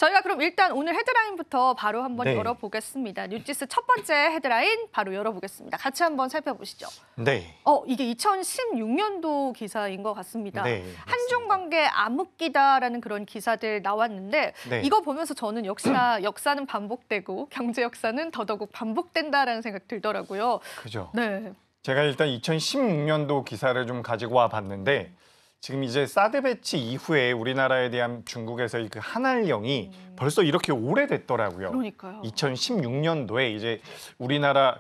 저희가 그럼 일단 오늘 헤드라인부터 바로 한번 네. 열어보겠습니다. 뉴지스 첫 번째 헤드라인 바로 열어보겠습니다. 같이 한번 살펴보시죠. 네. 이게 2016년도 기사인 것 같습니다. 네, 한중 관계 암흑기다라는 그런 기사들 나왔는데 네. 이거 보면서 저는 역시나 역사는 반복되고 경제 역사는 더더욱 반복된다라는 생각 들더라고요. 그죠. 네. 제가 일단 2016년도 기사를 좀 가지고 와 봤는데 지금 이제 사드 배치 이후에 우리나라에 대한 중국에서의 그 한알령이 벌써 이렇게 오래됐더라고요. 그러니까요. 2016년도에 이제 우리나라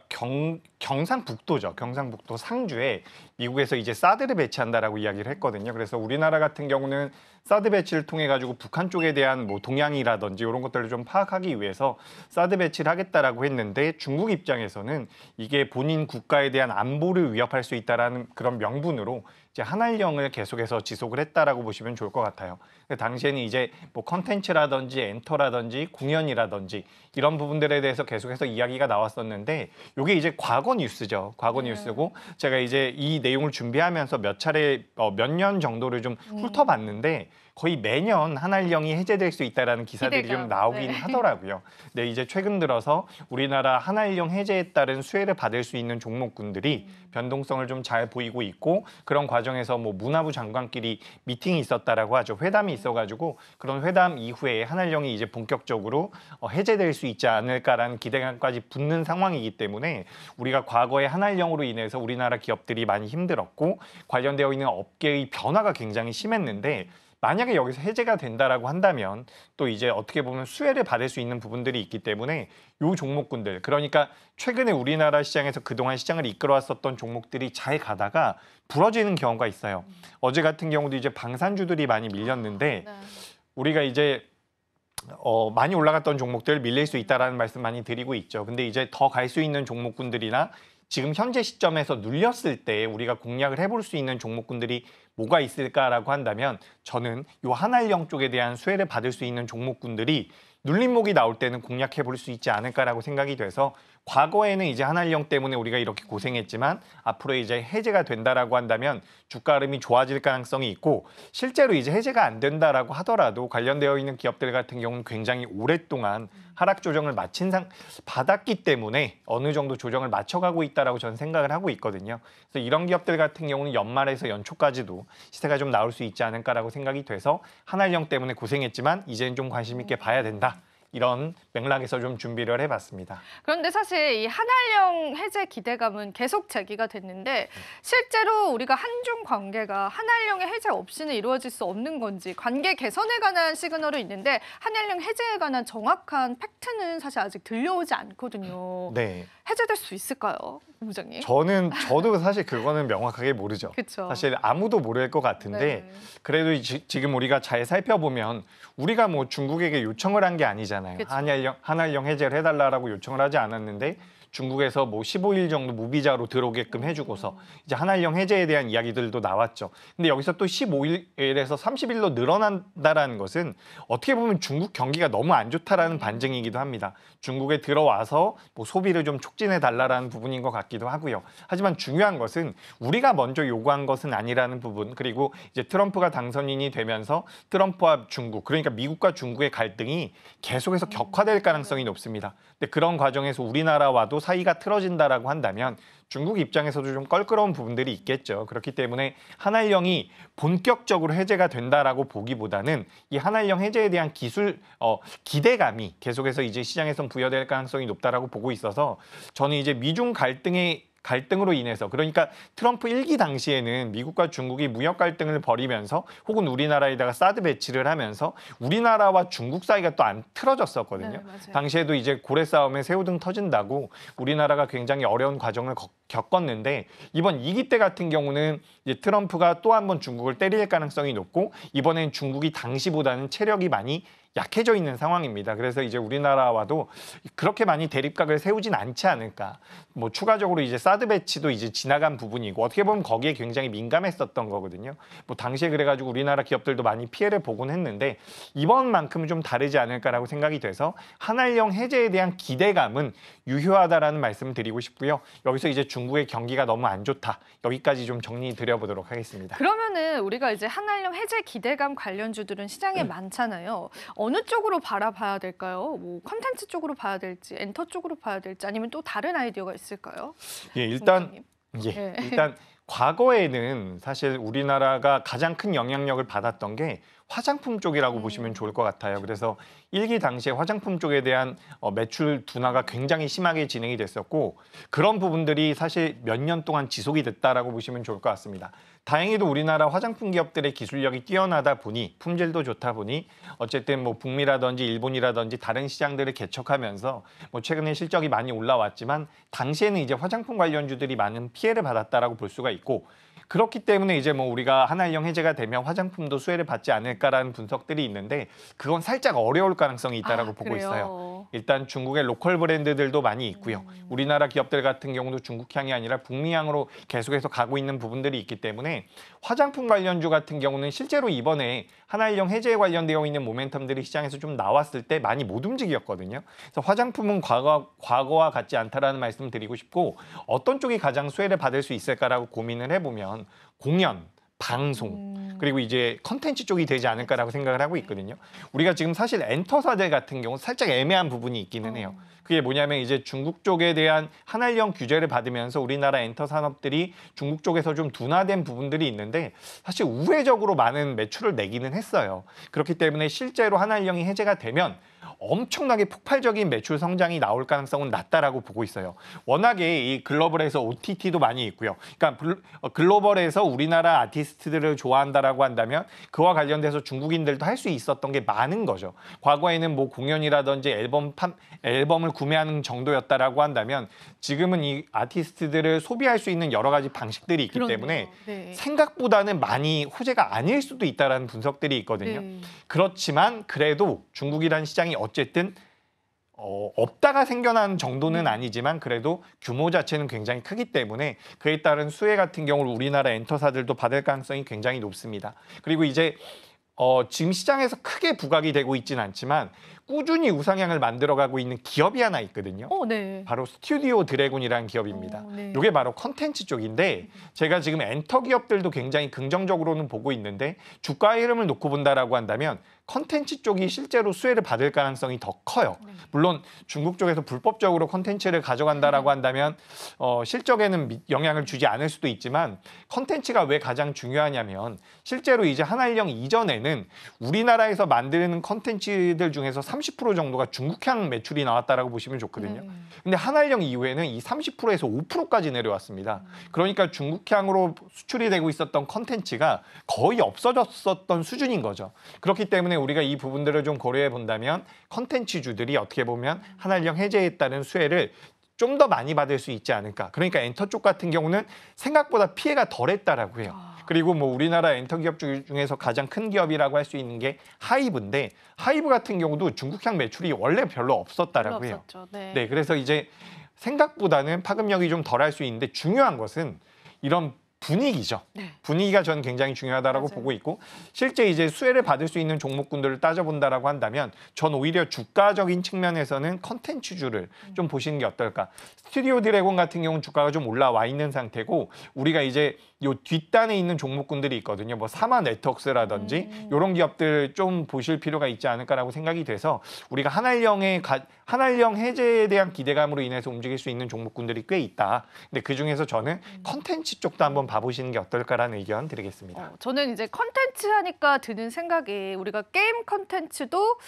경상북도죠. 경상북도 상주에 미국에서 이제 사드를 배치한다라고 이야기를 했거든요. 그래서 우리나라 같은 경우는 사드 배치를 통해 가지고 북한 쪽에 대한 뭐 동향이라든지 이런 것들을 좀 파악하기 위해서 사드 배치를 하겠다라고 했는데 중국 입장에서는 이게 본인 국가에 대한 안보를 위협할 수 있다라는 그런 명분으로 이제 한알령을 계속해서 지속을 했다라고 보시면 좋을 것 같아요. 당시에는 이제 뭐 컨텐츠라든지 엔터라든지 공연이라든지 이런 부분들에 대해서 계속해서 이야기가 나왔었는데 이게 이제 과거 뉴스죠. 과거 뉴스고 제가 이제 이 내용을 준비하면서 몇 차례 몇 년 정도를 좀 훑어봤는데 거의 매년 한알령이 해제될 수 있다라는 기사들이 좀 나오긴 하더라고요. 네, 이제 최근 들어서 우리나라 한알령 해제에 따른 수혜를 받을 수 있는 종목군들이 변동성을 좀 잘 보이고 있고 그런 과정에서 뭐 문화부 장관끼리 미팅이 있었다라고 하죠. 회담이 있어가지고 그런 회담 이후에 한알령이 이제 본격적으로 해제될 수 있지 않을까라는 기대감까지 붙는 상황이기 때문에 우리가 과거에 한알령으로 인해서 우리나라 기업들이 많이 힘들었고 관련되어 있는 업계의 변화가 굉장히 심했는데 만약에 여기서 해제가 된다라고 한다면 또 이제 어떻게 보면 수혜를 받을 수 있는 부분들이 있기 때문에 요 종목군들 그러니까 최근에 우리나라 시장에서 그동안 시장을 이끌어왔었던 종목들이 잘 가다가 부러지는 경우가 있어요. 어제 같은 경우도 이제 방산주들이 많이 밀렸는데 우리가 이제 많이 올라갔던 종목들 밀릴 수 있다라는 말씀 많이 드리고 있죠. 근데 이제 더 갈 수 있는 종목군들이나 지금 현재 시점에서 눌렸을 때 우리가 공략을 해볼 수 있는 종목군들이 뭐가 있을까라고 한다면 저는 이 한알령 쪽에 대한 수혜를 받을 수 있는 종목군들이 눌림목이 나올 때는 공략해 볼 수 있지 않을까라고 생각이 돼서 과거에는 이제 한알령 때문에 우리가 이렇게 고생했지만 앞으로 이제 해제가 된다라고 한다면 주가 흐름이 좋아질 가능성이 있고 실제로 이제 해제가 안 된다라고 하더라도 관련되어 있는 기업들 같은 경우는 굉장히 오랫동안 하락 조정을 받았기 때문에 어느 정도 조정을 맞춰가고 있다라고 저는 생각을 하고 있거든요. 그래서 이런 기업들 같은 경우는 연말에서 연초까지도 시세가 좀 나올 수 있지 않을까라고 생각이 돼서 한알령 때문에 고생했지만 이제는 좀 관심 있게 봐야 된다. 이런 맥락에서 좀 준비를 해봤습니다. 그런데 사실 이 한알령 해제 기대감은 계속 제기가 됐는데 실제로 우리가 한중 관계가 한알령의 해제 없이는 이루어질 수 없는 건지 관계 개선에 관한 시그널은 있는데 한알령 해제에 관한 정확한 팩트는 사실 아직 들려오지 않거든요. 네. 해제될 수 있을까요, 부장님? 저도 사실 그거는 명확하게 모르죠. 그쵸. 사실 아무도 모를 것 같은데 그래도 지금 우리가 잘 살펴보면 우리가 뭐 중국에게 요청을 한 게 아니잖아요. 그쵸. 한알령 해제를 해달라고 요청을 하지 않았는데 중국에서 뭐 15일 정도 무비자로 들어오게끔 해주고서 이제 한알령 해제에 대한 이야기들도 나왔죠. 근데 여기서 또 15일에서 30일로 늘어난다라는 것은 어떻게 보면 중국 경기가 너무 안 좋다라는 반증이기도 합니다. 중국에 들어와서 뭐 소비를 좀 촉진해 달라라는 부분인 것 같기도 하고요. 하지만 중요한 것은 우리가 먼저 요구한 것은 아니라는 부분 그리고 이제 트럼프가 당선인이 되면서 트럼프와 중국 그러니까 미국과 중국의 갈등이 계속해서 격화될 가능성이 높습니다. 근데 그런 과정에서 우리나라와도 사이가 틀어진다라고 한다면 중국 입장에서도 좀 껄끄러운 부분들이 있겠죠. 그렇기 때문에 한알령이 본격적으로 해제가 된다라고 보기보다는 이 한알령 해제에 대한 기대감이 계속해서 이제 시장에선 부여될 가능성이 높다라고 보고 있어서 저는 이제 미중 갈등으로 인해서 그러니까 트럼프 1기 당시에는 미국과 중국이 무역 갈등을 벌이면서 혹은 우리나라에다가 사드 배치를 하면서 우리나라와 중국 사이가 또 안 틀어졌었거든요. 네, 당시에도 이제 고래 싸움에 새우등 터진다고 우리나라가 굉장히 어려운 과정을 겪었는데 이번 2기 때 같은 경우는 이제 트럼프가 또 한 번 중국을 때릴 가능성이 높고 이번엔 중국이 당시보다는 체력이 많이 약해져 있는 상황입니다. 그래서 이제 우리나라와도 그렇게 많이 대립각을 세우진 않지 않을까. 뭐 추가적으로 이제 사드 배치도 이제 지나간 부분이고 어떻게 보면 거기에 굉장히 민감했었던 거거든요. 뭐 당시에 그래가지고 우리나라 기업들도 많이 피해를 보곤 했는데 이번만큼은 좀 다르지 않을까라고 생각이 돼서 한알령 해제에 대한 기대감은 유효하다라는 말씀을 드리고 싶고요. 여기서 이제 중국의 경기가 너무 안 좋다. 여기까지 좀 정리 드려보도록 하겠습니다. 그러면은 우리가 이제 한알령 해제 기대감 관련주들은 시장에 많잖아요. 어느 쪽으로 바라봐야 될까요? 뭐 컨텐츠 쪽으로 봐야 될지, 엔터 쪽으로 봐야 될지, 아니면 또 다른 아이디어가 있을까요? 예, 일단 총장님. 예, 네. 일단 과거에는 사실 우리나라가 가장 큰 영향력을 받았던 게 화장품 쪽이라고 보시면 좋을 것 같아요. 그래서 일기 당시에 화장품 쪽에 대한 매출 둔화가 굉장히 심하게 진행이 됐었고 그런 부분들이 사실 몇 년 동안 지속이 됐다라고 보시면 좋을 것 같습니다. 다행히도 우리나라 화장품 기업들의 기술력이 뛰어나다 보니 품질도 좋다 보니 어쨌든 뭐 북미라든지 일본이라든지 다른 시장들을 개척하면서 뭐 최근에 실적이 많이 올라왔지만 당시에는 이제 화장품 관련주들이 많은 피해를 받았다라고 볼 수가 있고 그렇기 때문에 이제 뭐 우리가 한알령 해제가 되면 화장품도 수혜를 받지 않을까라는 분석들이 있는데 그건 살짝 어려울 가능성이 있다라고 보고 그래요? 있어요. 일단 중국의 로컬 브랜드들도 많이 있고요. 우리나라 기업들 같은 경우도 중국향이 아니라 북미향으로 계속해서 가고 있는 부분들이 있기 때문에 화장품 관련주 같은 경우는 실제로 이번에 한알령 해제에 관련되어 있는 모멘텀들이 시장에서 좀 나왔을 때 많이 못 움직였거든요. 그래서 화장품은 과거와 같지 않다라는 말씀 드리고 싶고 어떤 쪽이 가장 수혜를 받을 수 있을까라고 고민을 해보면 공연, 방송 그리고 이제 컨텐츠 쪽이 되지 않을까라고 생각을 하고 있거든요. 우리가 지금 사실 엔터사들 같은 경우 살짝 애매한 부분이 있기는 해요. 그게 뭐냐면 이제 중국 쪽에 대한 한알령 규제를 받으면서 우리나라 엔터 산업들이 중국 쪽에서 좀 둔화된 부분들이 있는데 사실 우회적으로 많은 매출을 내기는 했어요. 그렇기 때문에 실제로 한알령이 해제가 되면 엄청나게 폭발적인 매출 성장이 나올 가능성은 낮다라고 보고 있어요. 워낙에 이 글로벌에서 OTT도 많이 있고요. 그러니까 글로벌에서 우리나라 아티스트들을 좋아한다라고 한다면 그와 관련돼서 중국인들도 할 수 있었던 게 많은 거죠. 과거에는 뭐 공연이라든지 앨범을 구매하는 정도였다라고 한다면 지금은 이 아티스트들을 소비할 수 있는 여러 가지 방식들이 있기 그렇네요. 때문에 네. 생각보다는 많이 호재가 아닐 수도 있다라는 분석들이 있거든요. 네. 그렇지만 그래도 중국이라는 시장이 어쨌든 없다가 생겨난 정도는 아니지만 그래도 규모 자체는 굉장히 크기 때문에 그에 따른 수혜 같은 경우를 우리나라 엔터사들도 받을 가능성이 굉장히 높습니다. 그리고 이제 지금 시장에서 크게 부각이 되고 있지는 않지만 꾸준히 우상향을 만들어가고 있는 기업이 하나 있거든요. 네. 바로 스튜디오 드래곤이라는 기업입니다. 네. 이게 바로 컨텐츠 쪽인데 제가 지금 엔터 기업들도 굉장히 긍정적으로는 보고 있는데 주가 흐름을 놓고 본다라고 한다면 컨텐츠 쪽이 실제로 수혜를 받을 가능성이 더 커요. 물론 중국 쪽에서 불법적으로 컨텐츠를 가져간다라고 한다면 실적에는 영향을 주지 않을 수도 있지만 컨텐츠가 왜 가장 중요하냐면 실제로 이제 한알령 이전에는 우리나라에서 만드는 컨텐츠들 중에서 30% 정도가 중국향 매출이 나왔다라고 보시면 좋거든요. 근데 한알령 이후에는 이 30%에서 5%까지 내려왔습니다. 그러니까 중국향으로 수출이 되고 있었던 컨텐츠가 거의 없어졌었던 수준인 거죠. 그렇기 때문에 우리가 이 부분들을 좀 고려해 본다면 컨텐츠주들이 어떻게 보면 한알령 해제에 따른 수혜를 좀 더 많이 받을 수 있지 않을까. 그러니까 엔터 쪽 같은 경우는 생각보다 피해가 덜했다라고 해요. 그리고 뭐 우리나라 엔터 기업 중에서 가장 큰 기업이라고 할 수 있는 게 하이브인데 하이브 같은 경우도 중국향 매출이 원래 별로 없었다라고 해요. 없었죠. 네. 네, 그래서 이제 생각보다는 파급력이 좀 덜할 수 있는데 중요한 것은 이런 분위기죠. 네. 분위기가 저는 굉장히 중요하다라고 맞아요. 보고 있고 실제 이제 수혜를 받을 수 있는 종목군들을 따져본다라고 한다면 전 오히려 주가적인 측면에서는 컨텐츠주를 좀 보시는 게 어떨까. 스튜디오 드래곤 같은 경우는 주가가 좀 올라와 있는 상태고 우리가 이제 요 뒷단에 있는 종목군들이 있거든요. 뭐 사마 네트워크스라든지 이런 기업들 좀 보실 필요가 있지 않을까라고 생각이 돼서 우리가 한알령 해제에 대한 기대감으로 인해서 움직일 수 있는 종목군들이 꽤 있다. 근데 그 중에서 저는 컨텐츠 쪽도 한번 봐보시는 게 어떨까라는 의견 드리겠습니다. 저는 이제 컨텐츠 하니까 드는 생각이 우리가 게임 컨텐츠도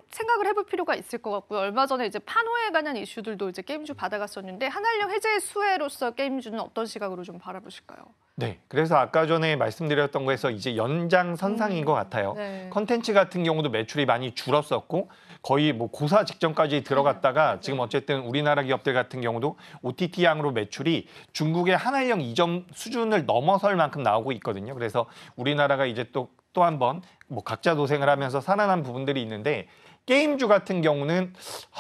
생각을 해볼 필요가 있을 것 같고요. 얼마 전에 이제 판호에 관한 이슈들도 이제 게임주 받아갔었는데 한알령 해제의 수혜로서 게임주는 어떤 시각으로 좀 바라보실까요? 네, 그래서 아까 전에 말씀드렸던 거에서 이제 연장선상인 것 같아요. 네. 컨텐츠 같은 경우도 매출이 많이 줄었었고 거의 뭐 고사 직전까지 들어갔다가 지금 어쨌든 우리나라 기업들 같은 경우도 OTT향으로 매출이 중국의 한알령 이전 수준을 넘어설 만큼 나오고 있거든요. 그래서 우리나라가 이제 또 한 번 뭐 각자 도생을 하면서 살아난 부분들이 있는데 게임주 같은 경우는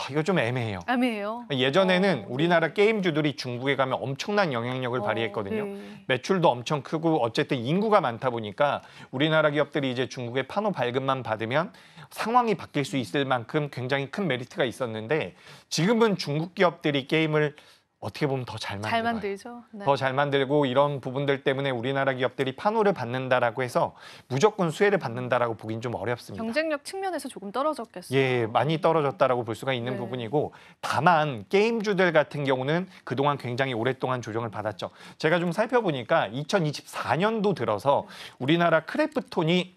이거 좀 애매해요. 애매해요. 예전에는 우리나라 게임주들이 중국에 가면 엄청난 영향력을 발휘했거든요. 네. 매출도 엄청 크고 어쨌든 인구가 많다 보니까 우리나라 기업들이 이제 중국의 판호 발급만 받으면 상황이 바뀔 수 있을 만큼 굉장히 큰 메리트가 있었는데 지금은 중국 기업들이 게임을 어떻게 보면 더 잘 잘 만들어요. 만들죠. 네. 더 잘 만들고 이런 부분들 때문에 우리나라 기업들이 판호를 받는다라고 해서 무조건 수혜를 받는다라고 보긴 좀 어렵습니다. 경쟁력 측면에서 조금 떨어졌겠어요. 예, 많이 떨어졌다라고 볼 수가 있는 네. 부분이고 다만 게임주들 같은 경우는 그동안 굉장히 오랫동안 조정을 받았죠. 제가 좀 살펴보니까 2024년도 들어서 우리나라 크래프톤이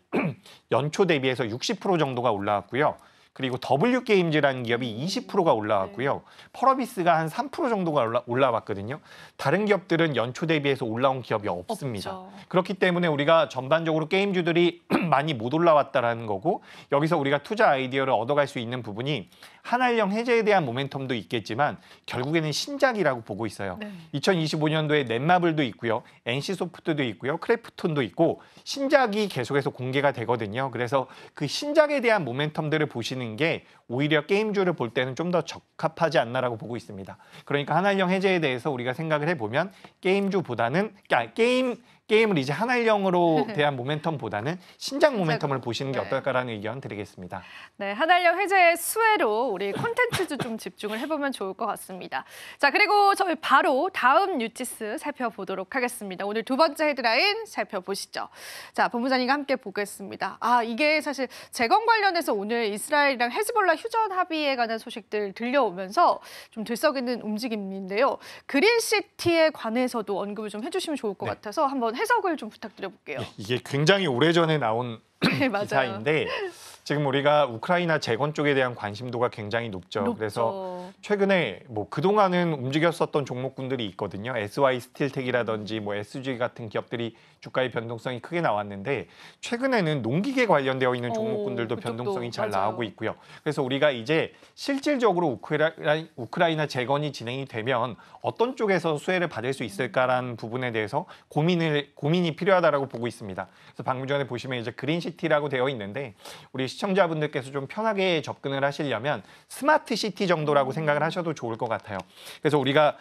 연초 대비해서 60% 정도가 올라왔고요. 그리고 W게임즈라는 기업이 20%가 올라왔고요. 펄어비스가 한 3% 정도가 올라왔거든요. 다른 기업들은 연초 대비해서 올라온 기업이 없습니다. 없죠. 그렇기 때문에 우리가 전반적으로 게임주들이 많이 못 올라왔다라는 거고 여기서 우리가 투자 아이디어를 얻어갈 수 있는 부분이 한알령 해제에 대한 모멘텀도 있겠지만 결국에는 신작이라고 보고 있어요. 네. 2025년도에 넷마블도 있고요. NC소프트도 있고요. 크래프톤도 있고 신작이 계속해서 공개가 되거든요. 그래서 그 신작에 대한 모멘텀들을 보시는 게 오히려 게임주를 볼 때는 좀 더 적합하지 않나라고 보고 있습니다. 그러니까 한알령 해제에 대해서 우리가 생각을 해보면 게임주보다는 게임을 이제 한알령으로 대한 모멘텀보다는 신작 모멘텀을 보시는 게 네. 어떨까라는 의견 드리겠습니다. 네, 한알령 해제의 수혜로 우리 콘텐츠도 좀 집중을 해보면 좋을 것 같습니다. 자, 그리고 저희 바로 다음 뉴지스 살펴보도록 하겠습니다. 오늘 두 번째 헤드라인 살펴보시죠. 자, 본부장님과 함께 보겠습니다. 이게 사실 재건 관련해서 오늘 이스라엘이랑 헤즈볼라 휴전 합의에 관한 소식들 들려오면서 좀 들썩이는 움직임인데요. 그린시티에 관해서도 언급을 좀 해주시면 좋을 것 네. 같아서 한번 해석을 좀 부탁드려볼게요. 이게 굉장히 오래전에 나온 네, 맞아요. 기사인데 지금 우리가 우크라이나 재건 쪽에 대한 관심도가 굉장히 높죠. 그래서 최근에 뭐 그동안은 움직였었던 종목군들이 있거든요. SY 스틸텍이라든지 뭐 SG 같은 기업들이 주가의 변동성이 크게 나왔는데 최근에는 농기계 관련되어 있는 종목군들도 그쪽도 변동성이 잘 맞아요. 나오고 있고요. 그래서 우리가 이제 실질적으로 우크라이나 재건이 진행이 되면 어떤 쪽에서 수혜를 받을 수 있을까라는 부분에 대해서 고민이 필요하다라고 보고 있습니다. 그래서 방금 전에 보시면 이제 그린시티라고 되어 있는데 우리 시청자분들께서 좀 편하게 접근을 하시려면 스마트 시티 정도라고 생각을 하셔도 좋을 것 같아요. 그래서 우리가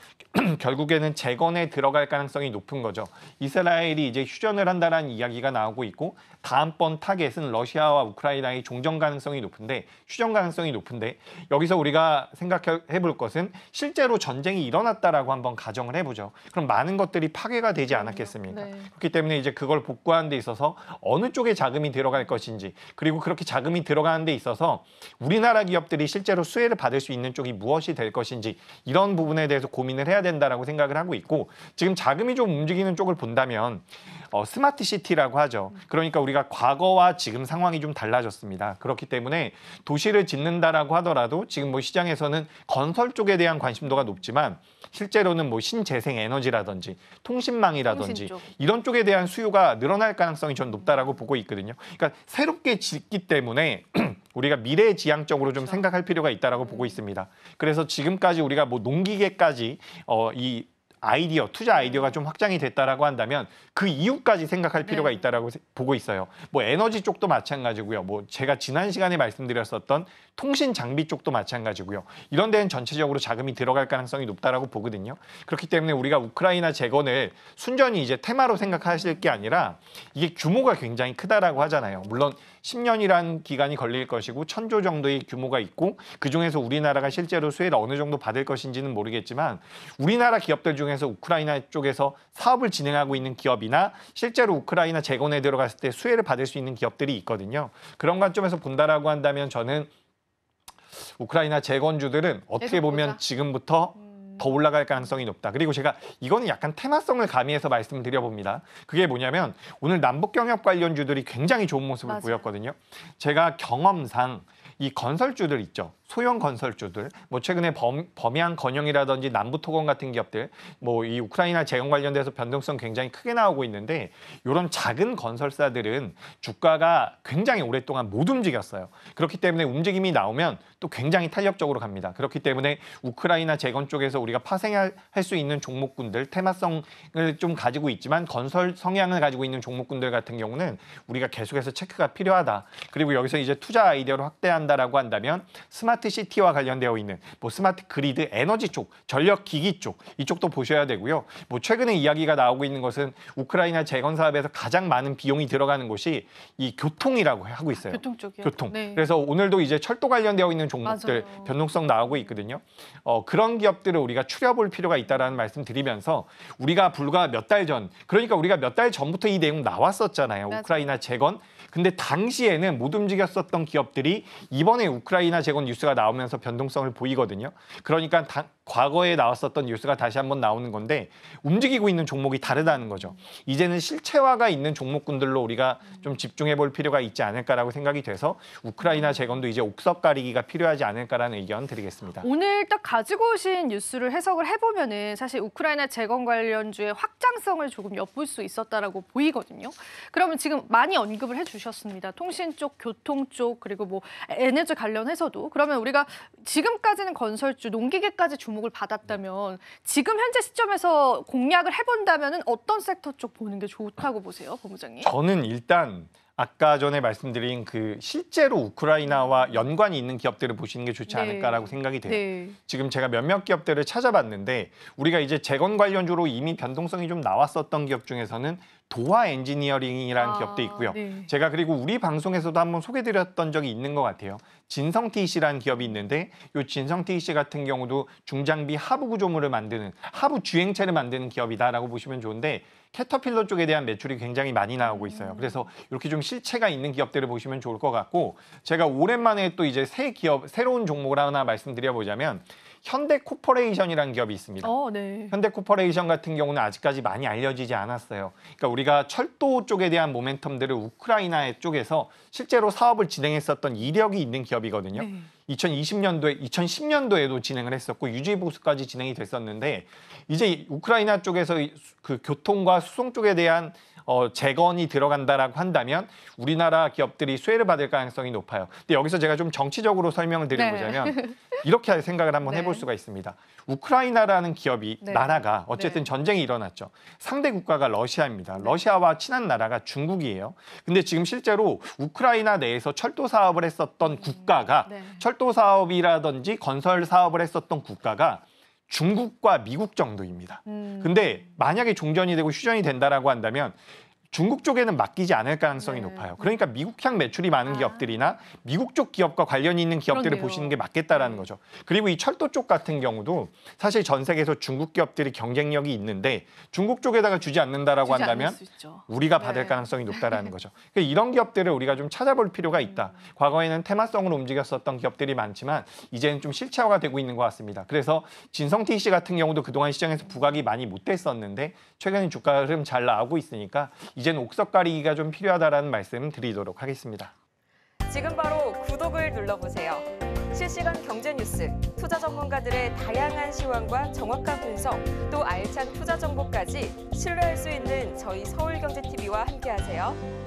결국에는 재건에 들어갈 가능성이 높은 거죠. 이스라엘이 이제 휴전을 한다라는 이야기가 나오고 있고 다음번 타겟은 러시아와 우크라이나의 종전 가능성이 높은데 휴전 가능성이 높은데 여기서 우리가 생각해 볼 것은 실제로 전쟁이 일어났다라고 한번 가정을 해보죠. 그럼 많은 것들이 파괴가 되지 않았겠습니까? 네. 그렇기 때문에 이제 그걸 복구하는 데 있어서 어느 쪽에 자금이 들어갈 것인지 그리고 그렇게 자금이 들어가는 데 있어서 우리나라 기업들이 실제로 수혜를 받을 수 있는 쪽이 무엇이 될 것인지 이런 부분에 대해서 고민을 해야 된다라고 생각을 하고 있고 지금 자금이 좀 움직이는 쪽을 본다면 스마트 시티라고 하죠. 그러니까 우리가 과거와 지금 상황이 좀 달라졌습니다. 그렇기 때문에 도시를 짓는다라고 하더라도 지금 뭐 시장에서는 건설 쪽에 대한 관심도가 높지만 실제로는 뭐 신재생 에너지라든지 통신망이라든지 통신 쪽. 이런 쪽에 대한 수요가 늘어날 가능성이 전 높다라고 보고 있거든요. 그러니까 새롭게 짓기 때문에 우리가 미래지향적으로 좀 생각할 필요가 있다라고 보고 있습니다. 그래서 지금까지 우리가 뭐 농기계까지 이 아이디어, 투자 아이디어가 좀 확장이 됐다라고 한다면 그 이후까지 생각할 필요가 있다라고 보고 있어요. 뭐 에너지 쪽도 마찬가지고요. 뭐 제가 지난 시간에 말씀드렸었던 통신 장비 쪽도 마찬가지고요. 이런 데는 전체적으로 자금이 들어갈 가능성이 높다라고 보거든요. 그렇기 때문에 우리가 우크라이나 재건을 순전히 이제 테마로 생각하실 게 아니라 이게 규모가 굉장히 크다라고 하잖아요. 물론 10년이란 기간이 걸릴 것이고 1,000조 정도의 규모가 있고 그중에서 우리나라가 실제로 수혜를 어느 정도 받을 것인지는 모르겠지만 우리나라 기업들 중에서 우크라이나 쪽에서 사업을 진행하고 있는 기업이나 실제로 우크라이나 재건에 들어갔을 때 수혜를 받을 수 있는 기업들이 있거든요. 그런 관점에서 본다라고 한다면 저는 우크라이나 재건주들은 어떻게 보면 보자. 지금부터 더 올라갈 가능성이 높다. 그리고 제가 이거는 약간 테마성을 가미해서 말씀드려봅니다. 그게 뭐냐면 오늘 남북 경협 관련주들이 굉장히 좋은 모습을 맞아요. 보였거든요. 제가 경험상 이 건설주들 있죠. 소형 건설주들, 뭐 최근에 범양 건영이라든지 남부토건 같은 기업들, 뭐 이 우크라이나 재건 관련돼서 변동성 굉장히 크게 나오고 있는데 이런 작은 건설사들은 주가가 굉장히 오랫동안 못 움직였어요. 그렇기 때문에 움직임이 나오면 또 굉장히 탄력적으로 갑니다. 그렇기 때문에 우크라이나 재건 쪽에서 우리가 파생할 수 있는 종목군들, 테마성을 좀 가지고 있지만 건설 성향을 가지고 있는 종목군들 같은 경우는 우리가 계속해서 체크가 필요하다. 그리고 여기서 이제 투자 아이디어를 확대한다라고 한다면 스마트 스마트 시티와 관련되어 있는 뭐 스마트 그리드, 에너지 쪽, 전력 기기 쪽 이쪽도 보셔야 되고요. 뭐 최근에 이야기가 나오고 있는 것은 우크라이나 재건 사업에서 가장 많은 비용이 들어가는 곳이 이 교통이라고 하고 있어요. 교통 쪽이요. 교통. 네. 그래서 오늘도 이제 철도 관련되어 있는 종목들 맞아요. 변동성 나오고 있거든요. 그런 기업들을 우리가 추려볼 필요가 있다라는 말씀 드리면서 우리가 불과 몇 달 전, 그러니까 우리가 몇 달 전부터 이 내용 나왔었잖아요. 맞아요. 우크라이나 재건. 근데 당시에는 못 움직였었던 기업들이 이번에 우크라이나 재건 뉴스가 나오면서 변동성을 보이거든요. 그러니까 과거에 나왔었던 뉴스가 다시 한번 나오는 건데 움직이고 있는 종목이 다르다는 거죠. 이제는 실체화가 있는 종목군들로 우리가 좀 집중해 볼 필요가 있지 않을까라고 생각이 돼서 우크라이나 재건도 이제 옥석 가리기가 필요하지 않을까라는 의견 드리겠습니다. 오늘 딱 가지고 오신 뉴스를 해석을 해보면은 사실 우크라이나 재건 관련주의 확장성을 조금 엿볼 수 있었다라고 보이거든요. 그러면 지금 많이 언급을 해주셨습니다. 통신 쪽, 교통 쪽, 그리고 뭐 에너지 관련해서도 그러면 우리가 지금까지는 건설주, 농기계까지 주목을 받았다면 지금 현재 시점에서 공략을 해본다면은 어떤 섹터 쪽 보는 게 좋다고 보세요, 본부장님? 저는 일단 아까 전에 말씀드린 그 실제로 우크라이나와 연관이 있는 기업들을 보시는 게 좋지 네. 않을까라고 생각이 돼요. 네. 지금 제가 몇몇 기업들을 찾아봤는데 우리가 이제 재건 관련주로 이미 변동성이 좀 나왔었던 기업 중에서는 도화 엔지니어링이라는 기업도 있고요. 네. 제가 그리고 우리 방송에서도 한번 소개드렸던 적이 있는 것 같아요. 진성 TC라는 기업이 있는데 이 진성 TC 같은 경우도 중장비 하부 구조물을 만드는 하부 주행체를 만드는 기업이다라고 보시면 좋은데 캐터필러 쪽에 대한 매출이 굉장히 많이 나오고 있어요. 그래서 이렇게 좀 실체가 있는 기업들을 보시면 좋을 것 같고 제가 오랜만에 또 이제 새 기업 새로운 종목을 하나 말씀드려보자면 현대코퍼레이션이라는 기업이 있습니다. 네. 현대코퍼레이션 같은 경우는 아직까지 많이 알려지지 않았어요. 그러니까 우리가 철도 쪽에 대한 모멘텀들을 우크라이나 쪽에서 실제로 사업을 진행했었던 이력이 있는 기업이거든요. 네. 2010년도에도 진행을 했었고 유지 보수까지 진행이 됐었는데 이제 우크라이나 쪽에서 그 교통과 수송 쪽에 대한 재건이 들어간다라고 한다면 우리나라 기업들이 수혜를 받을 가능성이 높아요. 근데 여기서 제가 좀 정치적으로 설명을 드려보자면 이렇게 생각을 한번 네. 해볼 수가 있습니다. 우크라이나라는 기업이 네. 나라가 어쨌든 네. 전쟁이 일어났죠. 상대 국가가 러시아입니다. 러시아와 친한 나라가 중국이에요. 근데 지금 실제로 우크라이나 내에서 철도 사업을 했었던 국가가 네. 철도 사업이라든지 건설 사업을 했었던 국가가 중국과 미국 정도입니다. 근데 만약에 종전이 되고 휴전이 된다라고 한다면 중국 쪽에는 맡기지 않을 가능성이 네. 높아요. 그러니까 미국향 매출이 많은 기업들이나 미국 쪽 기업과 관련이 있는 기업들을 그렇네요. 보시는 게 맞겠다라는 거죠. 그리고 이 철도 쪽 같은 경우도 사실 전 세계에서 중국 기업들이 경쟁력이 있는데 중국 쪽에다가 주지 않는다라고 주지 않을 한다면 수 있죠. 우리가 받을 네. 가능성이 높다라는 거죠. 그러니까 이런 기업들을 우리가 좀 찾아볼 필요가 있다. 과거에는 테마성으로 움직였었던 기업들이 많지만 이제는 좀 실체화가 되고 있는 것 같습니다. 그래서 진성 TC 같은 경우도 그동안 시장에서 부각이 많이 못 됐었는데 최근에 주가 흐름 잘 나오고 있으니까 이제는 옥석 가리기가 좀 필요하다라는 말씀 드리도록 하겠습니다. 지금 바로 구독을 눌러보세요. 실시간 경제 뉴스, 투자 전문가들의 다양한 시황과 정확한 분석, 또 알찬 투자 정보까지 신뢰할 수 있는 저희 서울경제TV와 함께하세요.